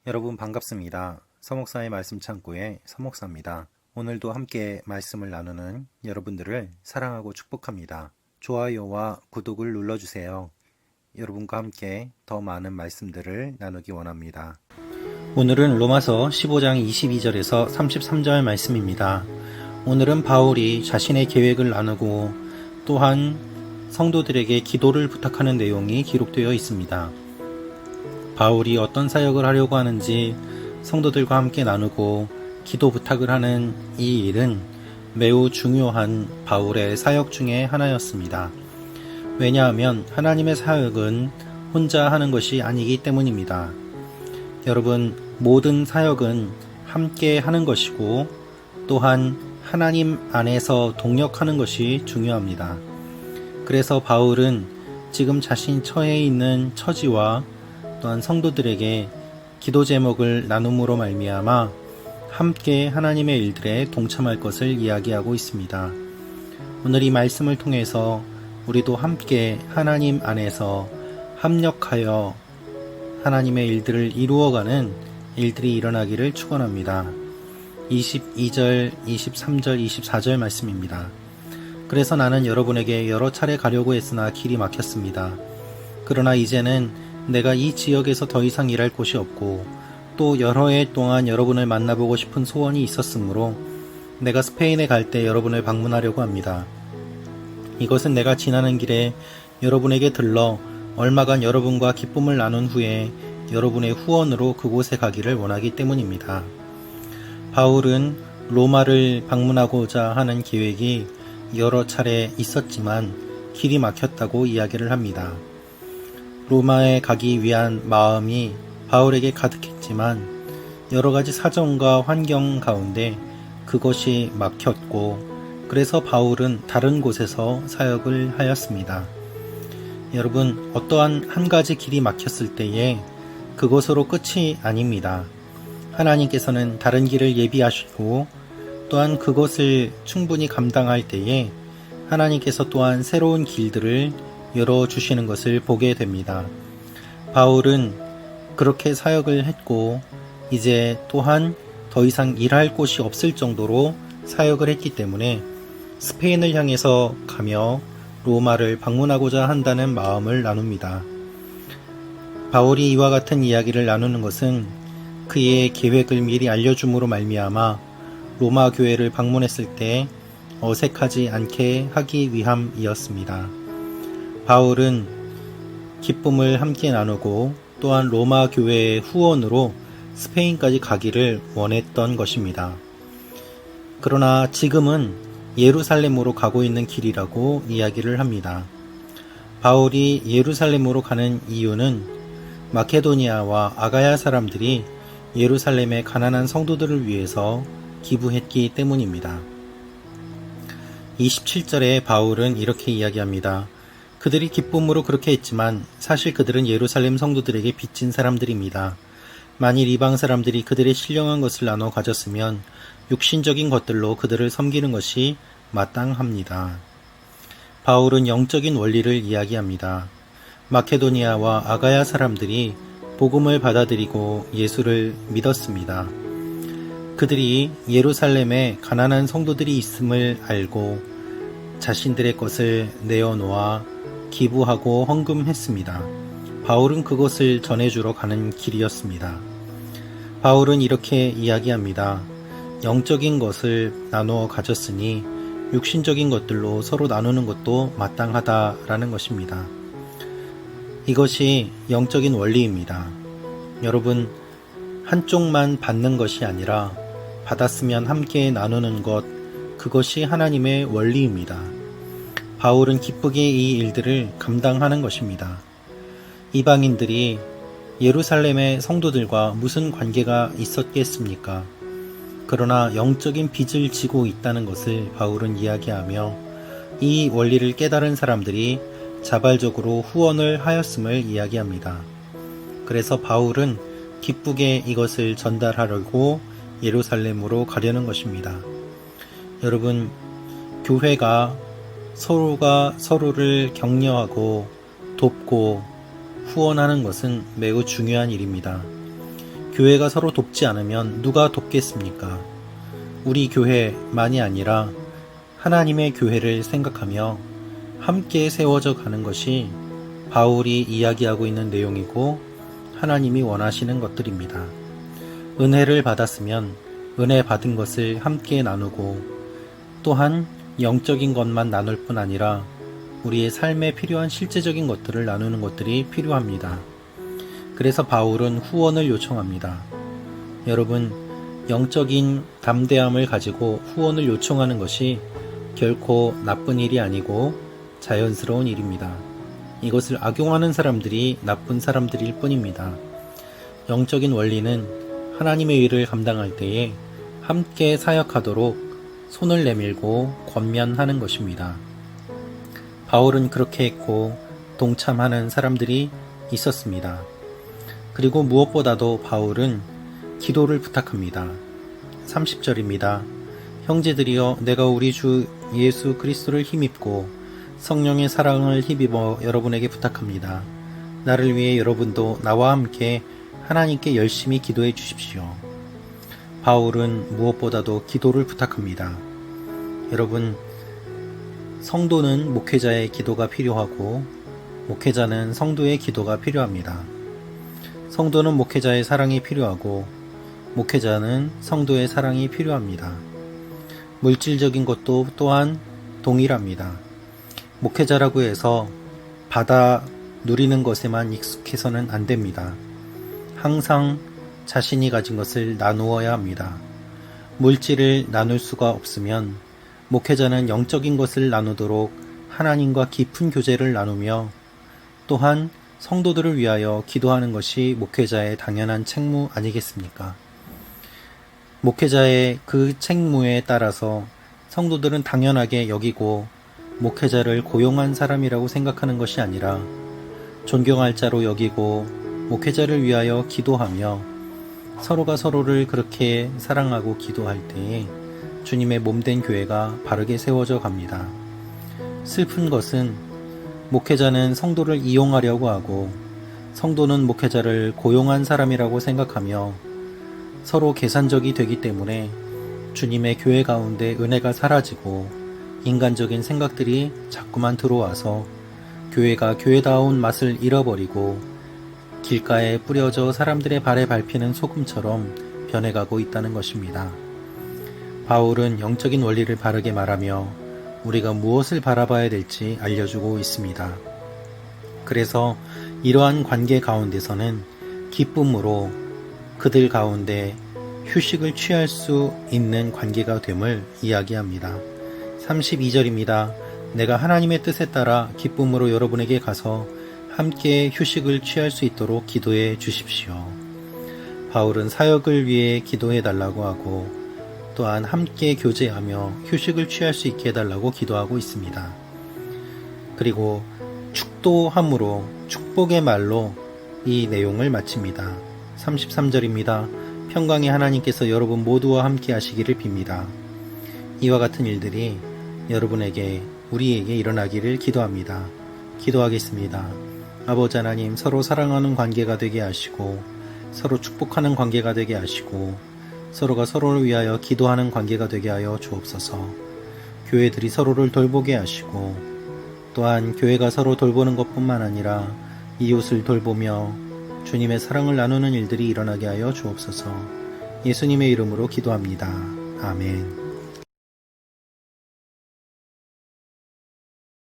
여러분 반갑습니다. 서목사의 말씀 창고의 서목사입니다. 오늘도 함께 말씀을 나누는 여러분들을 사랑하고 축복합니다. 좋아요와 구독을 눌러주세요. 여러분과 함께 더 많은 말씀들을 나누기 원합니다. 오늘은 로마서 15장 22절에서 33절 말씀입니다. 오늘은 바울이 자신의 계획을 나누고 또한 성도들에게 기도를 부탁하는 내용이 기록되어 있습니다. 바울이 어떤 사역을 하려고 하는지 성도들과 함께 나누고 기도 부탁을 하는 이 일은 매우 중요한 바울의 사역 중에 하나였습니다. 왜냐하면 하나님의 사역은 혼자 하는 것이 아니기 때문입니다. 여러분, 모든 사역은 함께 하는 것이고 또한 하나님 안에서 동력하는 것이 중요합니다. 그래서 바울은 지금 자신 처해 있는 처지와 또한 성도들에게 기도 제목을 나눔으로 말미암아 함께 하나님의 일들에 동참할 것을 이야기하고 있습니다. 오늘 이 말씀을 통해서 우리도 함께 하나님 안에서 합력하여 하나님의 일들을 이루어가는 일들이 일어나기를 축원합니다. 22절, 23절, 24절 말씀입니다. 그래서 나는 여러분에게 여러 차례 가려고 했으나 길이 막혔습니다. 그러나 이제는 내가 이 지역에서 더 이상 일할 곳이 없고 또 여러 해 동안 여러분을 만나보고 싶은 소원이 있었으므로 내가 스페인에 갈 때 여러분을 방문하려고 합니다. 이것은 내가 지나는 길에 여러분에게 들러 얼마간 여러분과 기쁨을 나눈 후에 여러분의 후원으로 그곳에 가기를 원하기 때문입니다. 바울은 로마를 방문하고자 하는 계획이 여러 차례 있었지만 길이 막혔다고 이야기를 합니다. 로마에 가기 위한 마음이 바울에게 가득했지만 여러 가지 사정과 환경 가운데 그것이 막혔고 그래서 바울은 다른 곳에서 사역을 하였습니다. 여러분, 어떠한 한 가지 길이 막혔을 때에 그것으로 끝이 아닙니다. 하나님께서는 다른 길을 예비하시고 또한 그것을 충분히 감당할 때에 하나님께서 또한 새로운 길들을 열어주시는 것을 보게 됩니다. 바울은 그렇게 사역을 했고 이제 또한 더 이상 일할 곳이 없을 정도로 사역을 했기 때문에 스페인을 향해서 가며 로마를 방문하고자 한다는 마음을 나눕니다. 바울이 이와 같은 이야기를 나누는 것은 그의 계획을 미리 알려줌으로 말미암아 로마 교회를 방문했을 때 어색하지 않게 하기 위함이었습니다. 바울은 기쁨을 함께 나누고 또한 로마 교회의 후원으로 스페인까지 가기를 원했던 것입니다. 그러나 지금은 예루살렘으로 가고 있는 길이라고 이야기를 합니다. 바울이 예루살렘으로 가는 이유는 마케도니아와 아가야 사람들이 예루살렘의 가난한 성도들을 위해서 기부했기 때문입니다. 27절에 바울은 이렇게 이야기합니다. 그들이 기쁨으로 그렇게 했지만 사실 그들은 예루살렘 성도들에게 빚진 사람들입니다. 만일 이방 사람들이 그들의 신령한 것을 나눠 가졌으면 육신적인 것들로 그들을 섬기는 것이 마땅합니다. 바울은 영적인 원리를 이야기합니다. 마케도니아와 아가야 사람들이 복음을 받아들이고 예수를 믿었습니다. 그들이 예루살렘에 가난한 성도들이 있음을 알고 자신들의 것을 내어놓아 기부하고 헌금했습니다. 바울은 그것을 전해주러 가는 길이었습니다. 바울은 이렇게 이야기합니다. 영적인 것을 나누어 가졌으니 육신적인 것들로 서로 나누는 것도 마땅하다라는 것입니다. 이것이 영적인 원리입니다. 여러분, 한쪽만 받는 것이 아니라 받았으면 함께 나누는 것, 그것이 하나님의 원리입니다. 바울은 기쁘게 이 일들을 감당하는 것입니다. 이방인들이 예루살렘의 성도들과 무슨 관계가 있었겠습니까? 그러나 영적인 빚을 지고 있다는 것을 바울은 이야기하며 이 원리를 깨달은 사람들이 자발적으로 후원을 하였음을 이야기합니다. 그래서 바울은 기쁘게 이것을 전달하려고 예루살렘으로 가려는 것입니다. 여러분, 교회가 서로가 서로를 격려하고 돕고 후원하는 것은 매우 중요한 일입니다. 교회가 서로 돕지 않으면 누가 돕겠습니까? 우리 교회만이 아니라 하나님의 교회를 생각하며 함께 세워져 가는 것이 바울이 이야기하고 있는 내용이고 하나님이 원하시는 것들입니다. 은혜를 받았으면 은혜 받은 것을 함께 나누고 또한 영적인 것만 나눌 뿐 아니라 우리의 삶에 필요한 실제적인 것들을 나누는 것들이 필요합니다. 그래서 바울은 후원을 요청합니다. 여러분, 영적인 담대함을 가지고 후원을 요청하는 것이 결코 나쁜 일이 아니고 자연스러운 일입니다. 이것을 악용하는 사람들이 나쁜 사람들일 뿐입니다. 영적인 원리는 하나님의 일을 감당할 때에 함께 사역하도록 손을 내밀고 권면하는 것입니다. 바울은 그렇게 했고 동참하는 사람들이 있었습니다. 그리고 무엇보다도 바울은 기도를 부탁합니다. 30절입니다. 형제들이여, 내가 우리 주 예수 그리스도를 힘입고 성령의 사랑을 힘입어 여러분에게 부탁합니다. 나를 위해 여러분도 나와 함께 하나님께 열심히 기도해 주십시오. 바울은 무엇보다도 기도를 부탁합니다. 여러분, 성도는 목회자의 기도가 필요하고 목회자는 성도의 기도가 필요합니다. 성도는 목회자의 사랑이 필요하고 목회자는 성도의 사랑이 필요합니다. 물질적인 것도 또한 동일합니다. 목회자라고 해서 받아 누리는 것에만 익숙해서는 안 됩니다. 항상 자신이 가진 것을 나누어야 합니다. 물질을 나눌 수가 없으면 목회자는 영적인 것을 나누도록 하나님과 깊은 교제를 나누며 또한 성도들을 위하여 기도하는 것이 목회자의 당연한 책무 아니겠습니까? 목회자의 그 책무에 따라서 성도들은 당연하게 여기고 목회자를 고용한 사람이라고 생각하는 것이 아니라 존경할 자로 여기고 목회자를 위하여 기도하며 서로가 서로를 그렇게 사랑하고 기도할 때에 주님의 몸된 교회가 바르게 세워져 갑니다. 슬픈 것은 목회자는 성도를 이용하려고 하고 성도는 목회자를 고용한 사람이라고 생각하며 서로 계산적이 되기 때문에 주님의 교회 가운데 은혜가 사라지고 인간적인 생각들이 자꾸만 들어와서 교회가 교회다운 맛을 잃어버리고 길가에 뿌려져 사람들의 발에 밟히는 소금처럼 변해가고 있다는 것입니다. 바울은 영적인 원리를 바르게 말하며 우리가 무엇을 바라봐야 될지 알려주고 있습니다. 그래서 이러한 관계 가운데서는 기쁨으로 그들 가운데 휴식을 취할 수 있는 관계가 됨을 이야기합니다. 32절입니다. 내가 하나님의 뜻에 따라 기쁨으로 여러분에게 가서 함께 휴식을 취할 수 있도록 기도해 주십시오. 바울은 사역을 위해 기도해 달라고 하고 또한 함께 교제하며 휴식을 취할 수 있게 해달라고 기도하고 있습니다. 그리고 축도함으로 축복의 말로 이 내용을 마칩니다. 33절입니다. 평강의 하나님께서 여러분 모두와 함께 하시기를 빕니다. 이와 같은 일들이 여러분에게 우리에게 일어나기를 기도합니다. 기도하겠습니다. 아버지 하나님, 서로 사랑하는 관계가 되게 하시고 서로 축복하는 관계가 되게 하시고 서로가 서로를 위하여 기도하는 관계가 되게 하여 주옵소서. 교회들이 서로를 돌보게 하시고 또한 교회가 서로 돌보는 것뿐만 아니라 이웃을 돌보며 주님의 사랑을 나누는 일들이 일어나게 하여 주옵소서. 예수님의 이름으로 기도합니다. 아멘.